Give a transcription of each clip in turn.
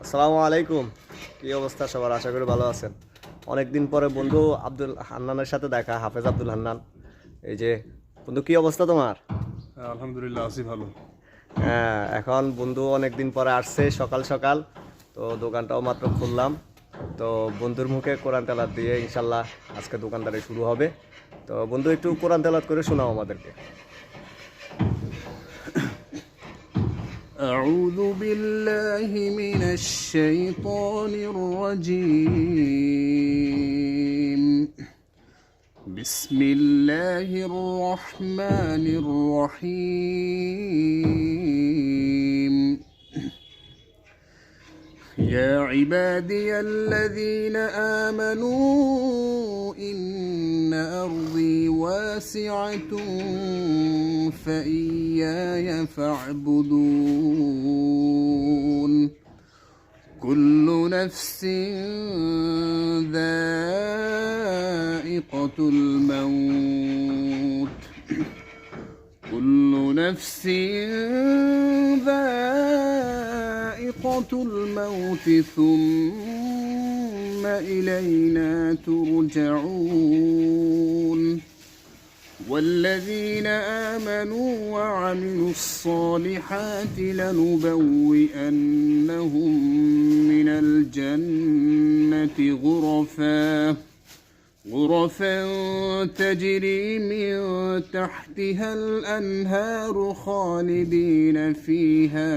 আসসালামু আলাইকুম। কি অবস্থা সবার? আশা করি ভালো আছেন। অনেকদিন পরে বন্ধু আব্দুল হান্নানের সাথে দেখা, হাফেজ আব্দুল হান্নান। এই যে বন্ধু, কি অবস্থা তোমার? আলহামদুলিল্লাহ আছি ভালো। হ্যাঁ, এখন বন্ধু অনেকদিন পরে আসছে সকাল সকাল। তো দোকানটাও মাত্র খুললাম। তো বন্ধুর মুখে কোরআন তেলাওয়াত দিয়ে ইনশাল্লাহ আজকে দোকানদারি শুরু হবে। তো বন্ধু একটু কোরআন তেলাওয়াত করে শোনাও আমাদেরকে। أعوذ بالله من الشيطان الرجيم. بسم الله الرحمن الرحيم. يا عبادي الذين آمنوا إن أرضي واسعة فإياي فاعبدون. كل نفس ذائقة الموت. كل نفس ذائقة الموت ثم إلينا ترجعون. والذين آمنوا وعملوا الصالحات لنبوئنهم من الجنة غرفا تجري من تحتها الأنهار خالدين فيها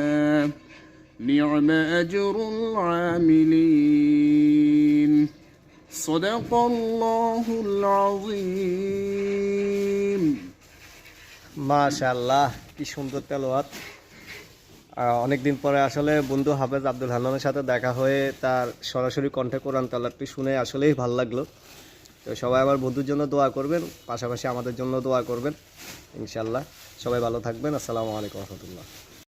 نعم أجر العاملين. صدق الله العظيم. মাশাআল্লাহ, কি সুন্দর তেলাওয়াত। অনেকদিন পরে আসলে বন্ধু হাফেজ আব্দুল হান্নানের সাথে দেখা হয়ে তার সরাসরি কণ্ঠে কোরআন তেলাওয়াতটি শুনে আসলেই ভালো লাগলো। তো সবাই আমার বন্ধুর জন্য দোয়া করবেন, পাশাপাশি আমাদের জন্য দোয়া করবেন ইনশাল্লাহ। সবাই ভালো থাকবেন। আসসালামু আলাইকুম রহমতুল্লাহ।